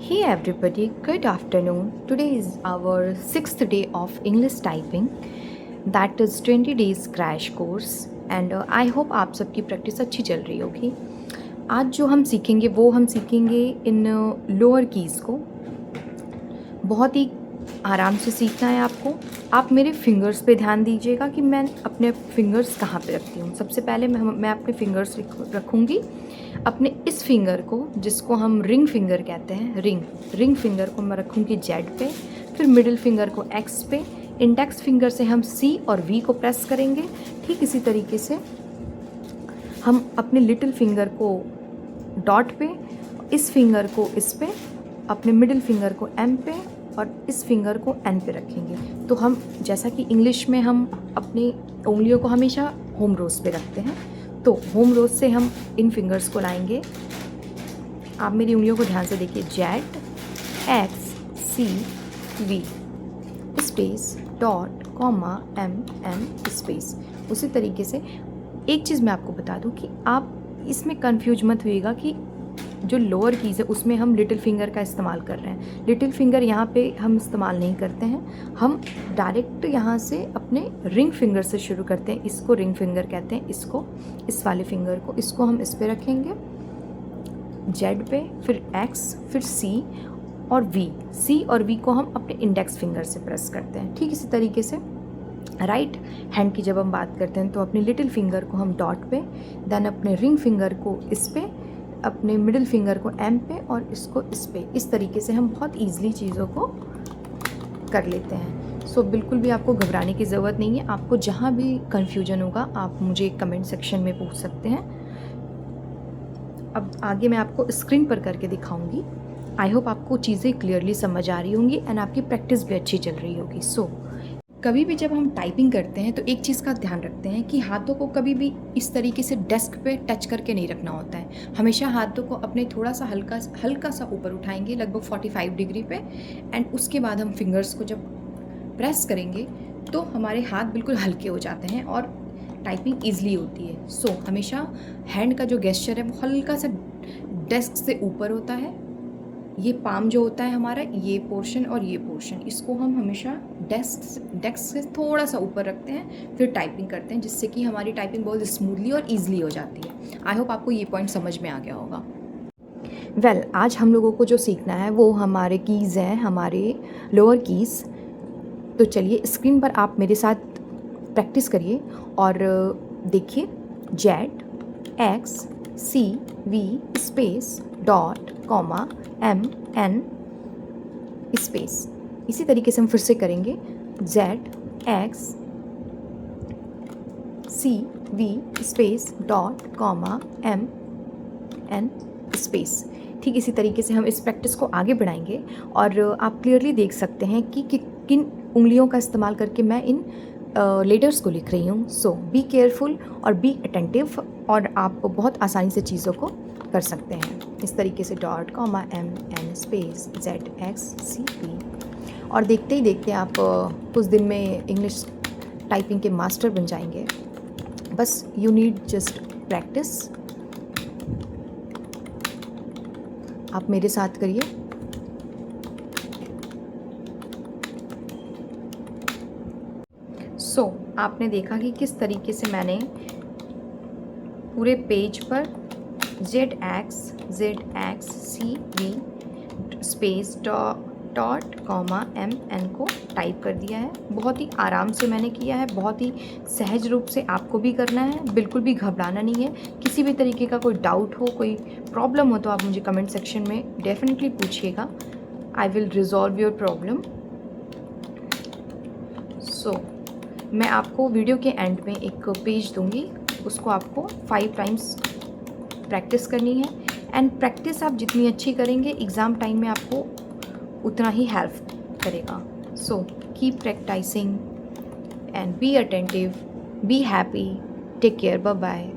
Hey everybody, good afternoon. Today is our sixth day of English typing, that is 20 days crash course and I hope आप सबकी practice अच्छी चल रही होगी। आज जो हम सीखेंगे वो हम सीखेंगे इन लोअर कीज़ को। बहुत ही आराम से सीखना है आपको। आप मेरे फिंगर्स पे ध्यान दीजिएगा कि मैं अपने फिंगर्स कहाँ पे रखती हूँ। सबसे पहले मैं अपने फिंगर्स रखूँगी अपने इस फिंगर को, जिसको हम रिंग फिंगर कहते हैं। रिंग फिंगर को मैं रखूँगी जेड पे, फिर मिडिल फिंगर को एक्स पे, इंडेक्स फिंगर से हम सी और वी को प्रेस करेंगे। ठीक इसी तरीके से हम अपने लिटिल फिंगर को डॉट पे, इस फिंगर को इस पे, अपने मिडिल फिंगर को एम पे और इस फिंगर को एन पे रखेंगे। तो हम जैसा कि इंग्लिश में हम अपनी उंगलियों को हमेशा होम रोज पे रखते हैं, तो होम रोज से हम इन फिंगर्स को लाएंगे। आप मेरी उंगलियों को ध्यान से देखिए। Z, X, C, V, space, dot, comma, M, N, space. उसी तरीके से एक चीज़ मैं आपको बता दूं कि आप इसमें कंफ्यूज मत होइएगा कि जो लोअर कीज़ है उसमें हम लिटिल फिंगर का इस्तेमाल कर रहे हैं। लिटिल फिंगर यहाँ पे हम इस्तेमाल नहीं करते हैं। हम डायरेक्ट यहाँ से अपने रिंग फिंगर से शुरू करते हैं। इसको रिंग फिंगर कहते हैं, इसको, इस वाले फिंगर को, इसको हम इस पे रखेंगे जेड पे, फिर एक्स, फिर सी और वी। सी और वी को हम अपने इंडेक्स फिंगर से प्रेस करते हैं। ठीक इसी तरीके से राइट हैंड की जब हम बात करते हैं तो अपने लिटिल फिंगर को हम डॉट पे, देन अपने रिंग फिंगर को इस पे, अपने मिडिल फिंगर को एम पे और इसको इस पे। इस तरीके से हम बहुत ईजिली चीज़ों को कर लेते हैं। सो बिल्कुल भी आपको घबराने की ज़रूरत नहीं है। आपको जहाँ भी कन्फ्यूजन होगा आप मुझे कमेंट सेक्शन में पूछ सकते हैं। अब आगे मैं आपको स्क्रीन पर करके दिखाऊंगी। आई होप आपको चीज़ें क्लियरली समझ आ रही होंगी एंड आपकी प्रैक्टिस भी अच्छी चल रही होगी। सो कभी भी जब हम टाइपिंग करते हैं तो एक चीज़ का ध्यान रखते हैं कि हाथों को कभी भी इस तरीके से डेस्क पे टच करके नहीं रखना होता है। हमेशा हाथों को अपने थोड़ा सा हल्का सा ऊपर उठाएंगे, लगभग 45 डिग्री पे, एंड उसके बाद हम फिंगर्स को जब प्रेस करेंगे तो हमारे हाथ बिल्कुल हल्के हो जाते हैं और टाइपिंग ईजिली होती है। सो हमेशा हैंड का जो गेस्चर है वो हल्का सा डेस्क से ऊपर होता है। ये पाम जो होता है हमारा, ये पोर्शन और ये पोर्शन, इसको हम हमेशा डेस्क से थोड़ा सा ऊपर रखते हैं, फिर टाइपिंग करते हैं, जिससे कि हमारी टाइपिंग बहुत स्मूथली और ईजिली हो जाती है। आई होप आपको ये पॉइंट समझ में आ गया होगा। वेल, आज हम लोगों को जो सीखना है वो हमारे कीज़ हैं, हमारे लोअर कीज़। तो चलिए स्क्रीन पर आप मेरे साथ प्रैक्टिस करिए और देखिए। Z, X, C, V, space, dot, comma, M, N, space. इसी तरीके से हम फिर से करेंगे। Z, X, C, V, space, dot, comma, M, N, space. ठीक इसी तरीके से हम इस प्रैक्टिस को आगे बढ़ाएंगे और आप क्लियरली देख सकते हैं कि किन उंगलियों का इस्तेमाल करके मैं इन लेटर्स को लिख रही हूँ। सो बी केयरफुल और बी अटेंटिव और आप बहुत आसानी से चीज़ों को कर सकते हैं। इस तरीके से dot, comma, M, N, space, Z, X, C, V. और देखते ही देखते आप कुछ दिन में इंग्लिश टाइपिंग के मास्टर बन जाएंगे। बस यू नीड जस्ट प्रैक्टिस। आप मेरे साथ करिए। सो आपने देखा कि किस तरीके से मैंने पूरे पेज पर Z X, C, V, space, dot, comma, M, N को टाइप कर दिया है। बहुत ही आराम से मैंने किया है, बहुत ही सहज रूप से आपको भी करना है। बिल्कुल भी घबराना नहीं है। किसी भी तरीके का कोई डाउट हो, कोई प्रॉब्लम हो तो आप मुझे कमेंट सेक्शन में डेफिनेटली पूछिएगा। I will resolve your problem. So मैं आपको वीडियो के एंड में एक पेज दूंगी, उसको आपको 5 टाइम्स प्रैक्टिस करनी है एंड प्रैक्टिस आप जितनी अच्छी करेंगे एग्ज़ाम टाइम में आपको उतना ही हेल्प करेगा। So keep practising and be attentive, be happy, take care, bye bye.